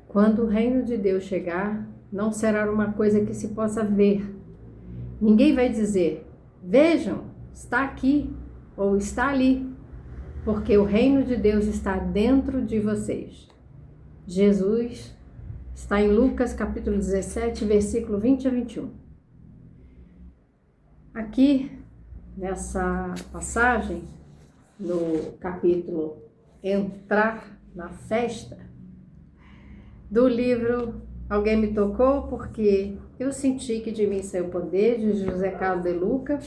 Quando o reino de Deus chegar, não será uma coisa que se possa ver. Ninguém vai dizer, vejam, está aqui ou está ali, porque o reino de Deus está dentro de vocês. Jesus está em Lucas capítulo 17, versículo 20 a 21. Aqui, nessa passagem, no capítulo Entrar na Festa, do livro Alguém Me Tocou, porque eu senti que de mim saiu o poder, de José Carlos de Luca.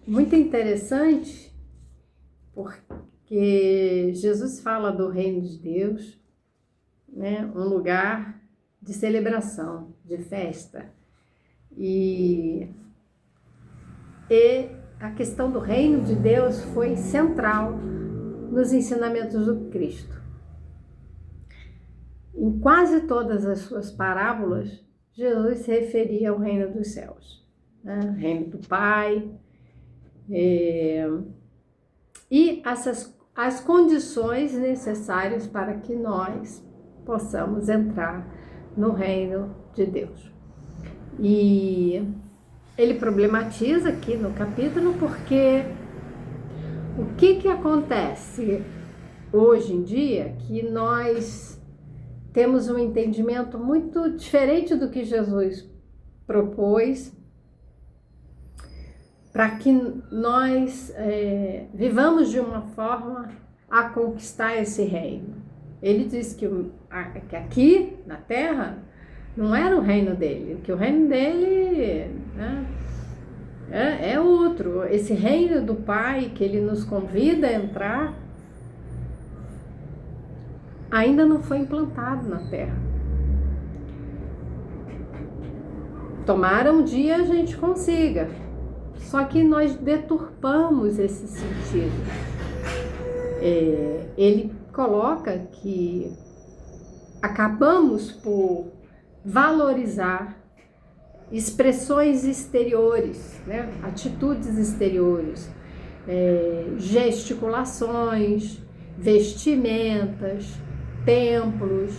Muito interessante, porque Jesus fala do reino de Deus, né? Um lugar de celebração, de festa. E a questão do reino de Deus foi central nos ensinamentos do Cristo. Em quase todas as suas parábolas, Jesus se referia ao reino dos céus, né? Reino do Pai, e as condições necessárias para que nós possamos entrar no reino de Deus. E ele problematiza aqui no capítulo porque o que acontece hoje em dia, que nós temos um entendimento muito diferente do que Jesus propôs para que nós vivamos de uma forma a conquistar esse reino. Ele diz que aqui na Terra não era o reino dele, que o reino dele, né, é outro. Esse reino do Pai que ele nos convida a entrar ainda não foi implantado na Terra. Tomara um dia a gente consiga, só que nós deturpamos esse sentido. Ele coloca que acabamos por valorizar expressões exteriores, né? Atitudes exteriores, gesticulações, vestimentas, templos,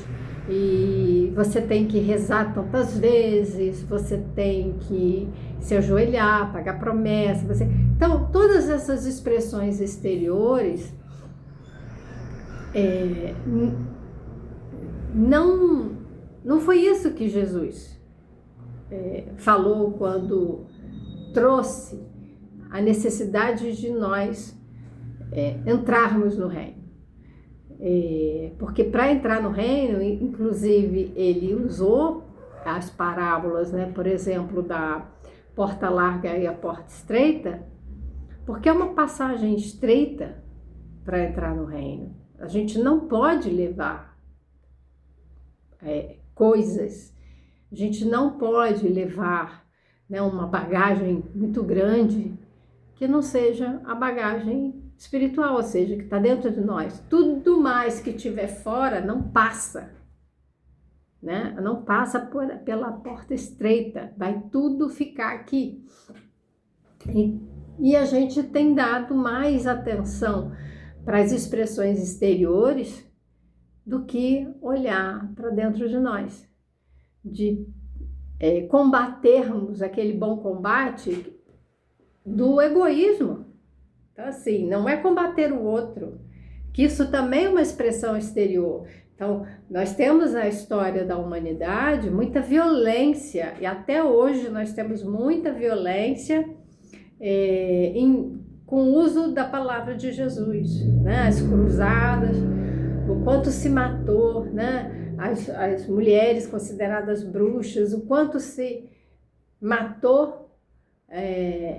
e você tem que rezar tantas vezes, você tem que se ajoelhar, pagar promessa. Então, todas essas expressões exteriores não foi isso que Jesus falou quando trouxe a necessidade de nós entrarmos no reino. Porque para entrar no reino, inclusive, ele usou as parábolas, né? Por exemplo, da porta larga e a porta estreita, porque é uma passagem estreita para entrar no reino. A gente não pode levar coisas, a gente não pode levar, né, uma bagagem muito grande que não seja a bagagem espiritual, ou seja, que está dentro de nós. Tudo mais que estiver fora não passa, né? Não passa pela porta estreita, vai tudo ficar aqui. E a gente tem dado mais atenção para as expressões exteriores do que olhar para dentro de nós, de combatermos aquele bom combate do egoísmo. Então, assim, não é combater o outro, que isso também é uma expressão exterior. Então, nós temos na história da humanidade muita violência, e até hoje nós temos muita violência com o uso da palavra de Jesus, né? As cruzadas, o quanto se matou, né? As mulheres consideradas bruxas, o quanto se matou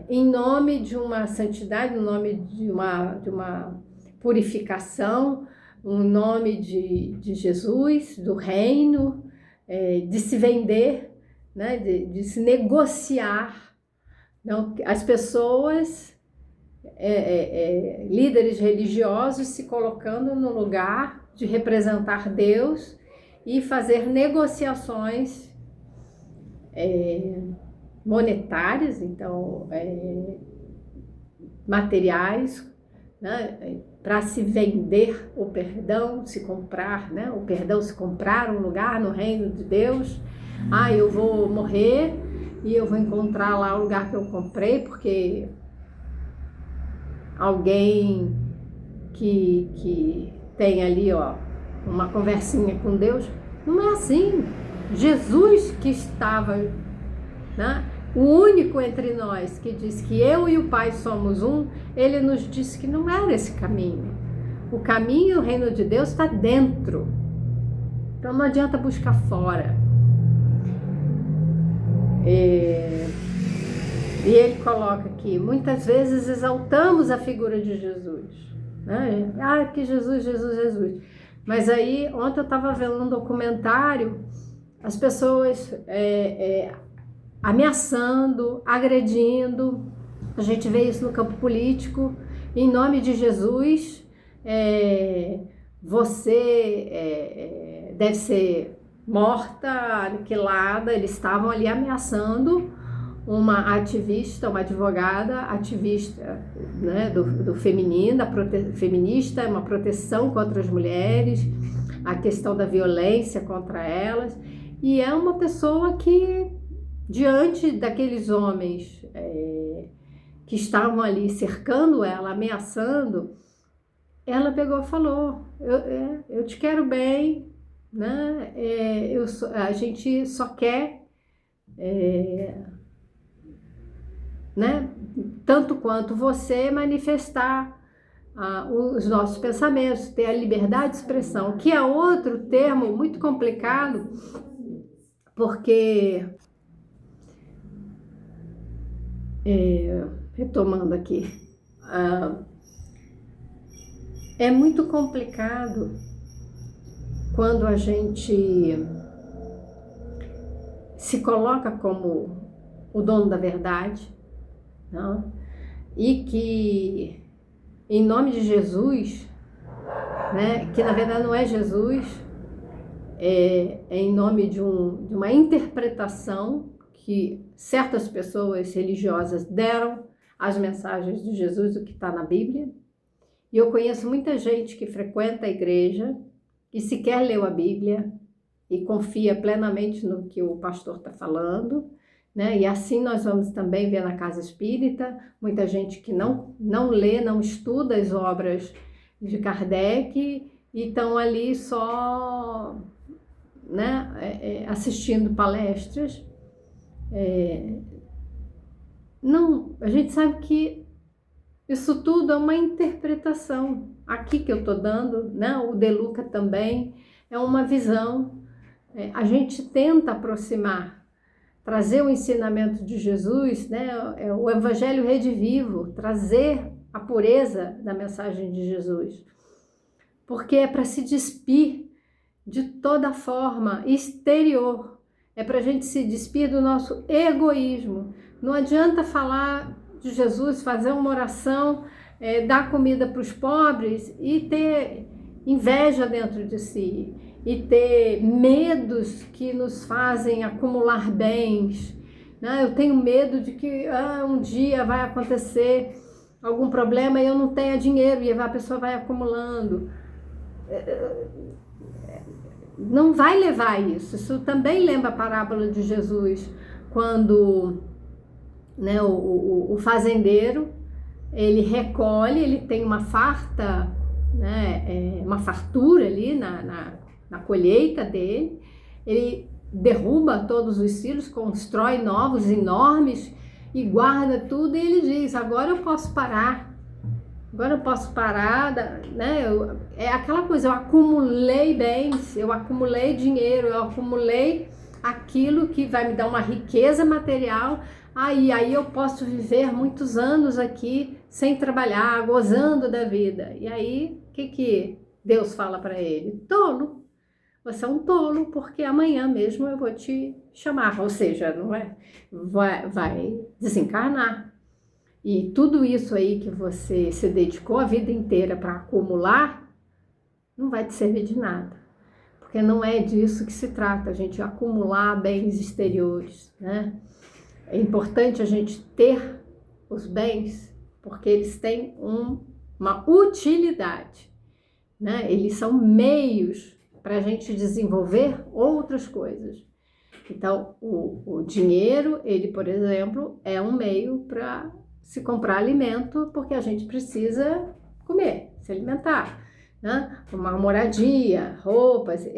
em nome de uma santidade, em nome de uma purificação, em nome de Jesus, do reino, de se vender, né? de se negociar. Então, as pessoas, líderes religiosos, se colocando no lugar de representar Deus e fazer negociações monetárias, então materiais, né? Para se vender o perdão, se comprar, né? O perdão, se comprar um lugar no reino de Deus. Eu vou morrer e eu vou encontrar lá o lugar que eu comprei, porque alguém que tem ali, ó, uma conversinha com Deus. Não é assim. Jesus, que estava, né, o único entre nós que diz que eu e o Pai somos um, ele nos disse que não era esse caminho. O caminho, o reino de Deus está dentro. Então não adianta buscar fora. E ele coloca aqui, muitas vezes exaltamos a figura de Jesus, né? Que Jesus, Jesus, Jesus. Mas aí, ontem eu estava vendo um documentário, as pessoas ameaçando, agredindo, a gente vê isso no campo político, em nome de Jesus, você deve ser morta, aniquilada. Eles estavam ali ameaçando uma ativista, uma advogada ativista, né, do feminino, feminista, uma proteção contra as mulheres, a questão da violência contra elas, e é uma pessoa que, diante daqueles homens que estavam ali cercando ela, ameaçando, ela pegou e falou, eu te quero bem, né? A gente só quer, né, tanto quanto você, manifestar os nossos pensamentos, ter a liberdade de expressão, que é outro termo muito complicado, porque, retomando aqui, é muito complicado quando a gente se coloca como o dono da verdade, não? E que, em nome de Jesus, né, que na verdade não é Jesus, é em nome de uma interpretação que certas pessoas religiosas deram às mensagens de Jesus, o que está na Bíblia. E eu conheço muita gente que frequenta a igreja e sequer leu a Bíblia e confia plenamente no que o pastor está falando, né? E assim nós vamos também ver na casa espírita, muita gente que não lê, não estuda as obras de Kardec e estão ali só, né, assistindo palestras. Não, a gente sabe que isso tudo é uma interpretação. Aqui que eu estou dando, né, o De Luca também, é uma visão. A gente tenta aproximar, trazer o ensinamento de Jesus, né, o Evangelho redivivo, trazer a pureza da mensagem de Jesus. Porque é para se despir de toda forma exterior. É para a gente se despir do nosso egoísmo. Não adianta falar de Jesus, fazer uma oração, dar comida para os pobres e ter inveja dentro de si, e ter medos que nos fazem acumular bens, né? Eu tenho medo de que um dia vai acontecer algum problema e eu não tenha dinheiro, e a pessoa vai acumulando. Não vai levar a isso. Isso também lembra a parábola de Jesus, quando, né, o fazendeiro, ele recolhe, ele tem uma farta, né, uma fartura ali na colheita dele, ele derruba todos os cílios, constrói novos, enormes, e guarda tudo, e ele diz, agora eu posso parar, né? É aquela coisa, eu acumulei bens, eu acumulei dinheiro, eu acumulei aquilo que vai me dar uma riqueza material, aí eu posso viver muitos anos aqui sem trabalhar, gozando da vida. E aí, o que Deus fala para ele? Tolo, você é um tolo, porque amanhã mesmo eu vou te chamar, ou seja, não é? Vai desencarnar. E tudo isso aí que você se dedicou a vida inteira para acumular, não vai te servir de nada. Porque não é disso que se trata, a gente acumular bens exteriores, né? É importante a gente ter os bens, porque eles têm uma utilidade, né? Eles são meios para a gente desenvolver outras coisas. Então, o dinheiro, ele, por exemplo, é um meio para se comprar alimento, porque a gente precisa comer, se alimentar, né? Uma moradia, roupas,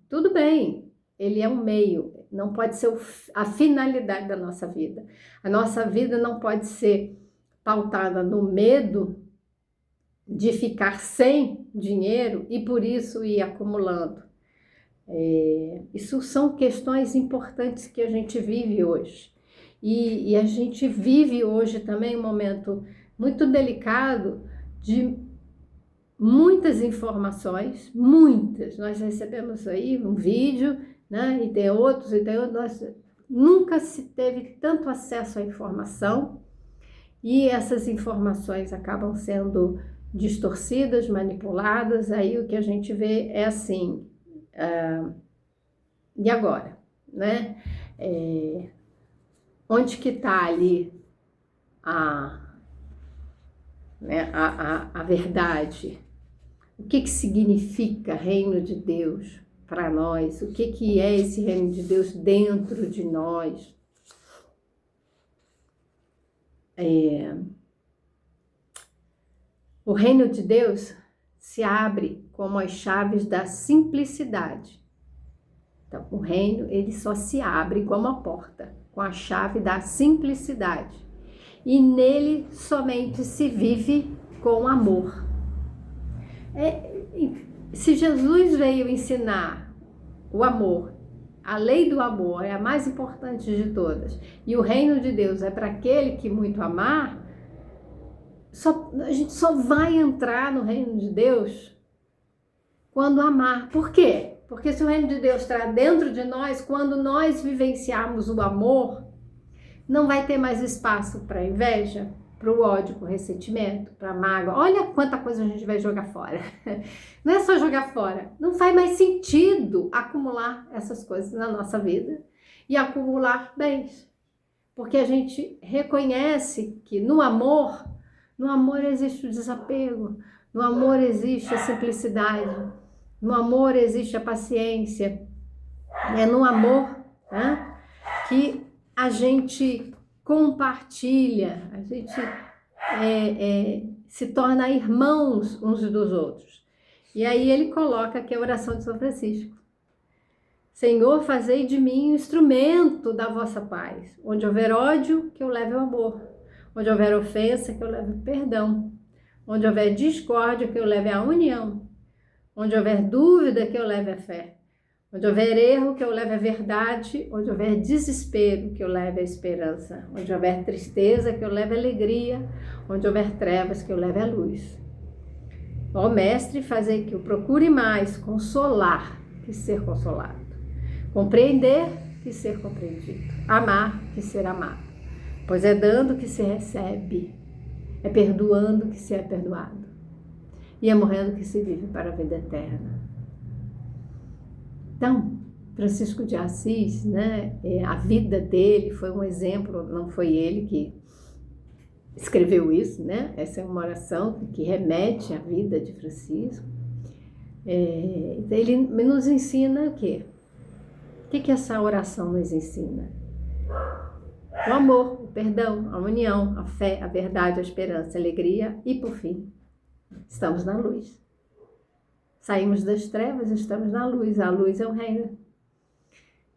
tudo bem, ele é um meio, não pode ser a finalidade da nossa vida. A nossa vida não pode ser pautada no medo de ficar sem dinheiro e por isso ir acumulando. Isso são questões importantes que a gente vive hoje. E a gente vive hoje também um momento muito delicado de muitas informações, muitas. Nós recebemos aí um vídeo, né? E tem outros. Nunca se teve tanto acesso à informação e essas informações acabam sendo distorcidas, manipuladas. Aí o que a gente vê é assim, e agora, né? Onde que está ali a verdade? O que significa reino de Deus para nós? O que é esse reino de Deus dentro de nós? O reino de Deus se abre como as chaves da simplicidade. Então, o reino, ele só se abre como a porta, com a chave da simplicidade. E nele somente se vive com amor. Se Jesus veio ensinar o amor, a lei do amor é a mais importante de todas, e o reino de Deus é para aquele que muito amar, a gente só vai entrar no reino de Deus quando amar. Por quê? Porque se o reino de Deus está dentro de nós, quando nós vivenciarmos o amor, não vai ter mais espaço para inveja, para o ódio, para o ressentimento, para a mágoa. Olha quanta coisa a gente vai jogar fora. Não é só jogar fora. Não faz mais sentido acumular essas coisas na nossa vida e acumular bens. Porque a gente reconhece que no amor existe o desapego, no amor existe a simplicidade, no amor existe a paciência. É no amor, né, que a gente compartilha, a gente se torna irmãos uns dos outros. E aí ele coloca aqui a oração de São Francisco. Senhor, fazei de mim um instrumento da vossa paz. Onde houver ódio, que eu leve o amor. Onde houver ofensa, que eu leve o perdão. Onde houver discórdia, que eu leve a união. Onde houver dúvida, que eu leve a fé. Onde houver erro, que eu leve a verdade. Onde houver desespero, que eu leve a esperança. Onde houver tristeza, que eu leve a alegria. Onde houver trevas, que eu leve a luz. Ó Mestre, fazei que eu procure mais consolar que ser consolado. Compreender que ser compreendido. Amar que ser amado. Pois é dando que se recebe. É perdoando que se é perdoado. E é morrendo que se vive para a vida eterna. Então, Francisco de Assis, né, a vida dele foi um exemplo, não foi ele que escreveu isso, né? Essa é uma oração que remete à vida de Francisco. Ele nos ensina o quê? O que essa oração nos ensina? O amor, o perdão, a união, a fé, a verdade, a esperança, a alegria e, por fim, estamos na luz. Saímos das trevas, estamos na luz. A luz é o reino.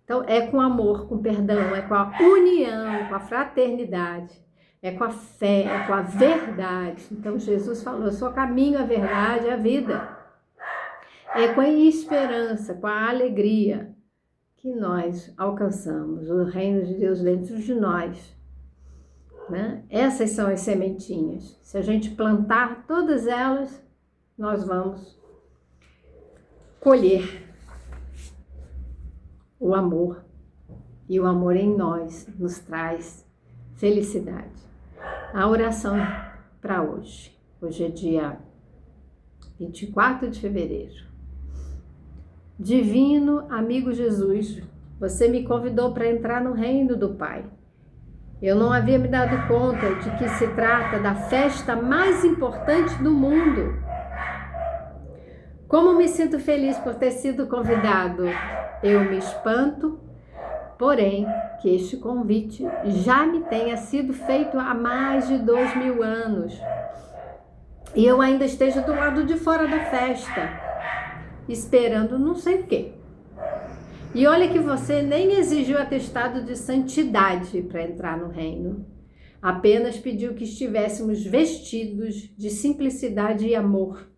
Então, é com amor, com perdão, é com a união, com a fraternidade, é com a fé, é com a verdade. Então, Jesus falou, eu sou o caminho, a verdade e a vida. É com a esperança, com a alegria que nós alcançamos o reino de Deus dentro de nós. Né? Essas são as sementinhas. Se a gente plantar todas elas, nós vamos colher o amor. E o amor em nós nos traz felicidade. A oração para hoje. Hoje é dia 24 de fevereiro. Divino amigo Jesus, você me convidou para entrar no reino do Pai. Eu não havia me dado conta de que se trata da festa mais importante do mundo. Como me sinto feliz por ter sido convidado. Eu me espanto, porém, que este convite já me tenha sido feito há mais de 2000 anos. E eu ainda esteja do lado de fora da festa, esperando não sei o quê. E olha que você nem exigiu atestado de santidade para entrar no reino. Apenas pediu que estivéssemos vestidos de simplicidade e amor.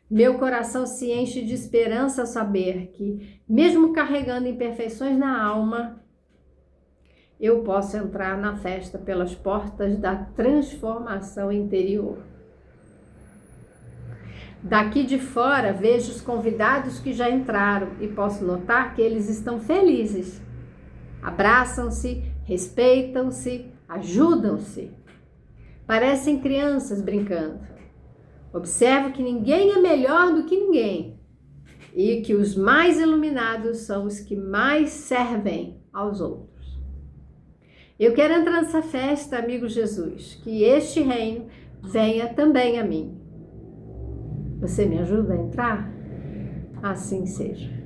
Meu coração se enche de esperança ao saber que, mesmo carregando imperfeições na alma, eu posso entrar na festa pelas portas da transformação interior. Daqui de fora, vejo os convidados que já entraram e posso notar que eles estão felizes. Abraçam-se, respeitam-se, ajudam-se. Parecem crianças brincando. Observo que ninguém é melhor do que ninguém e que os mais iluminados são os que mais servem aos outros. Eu quero entrar nessa festa, amigo Jesus, que este reino venha também a mim. Você me ajuda a entrar? Assim seja.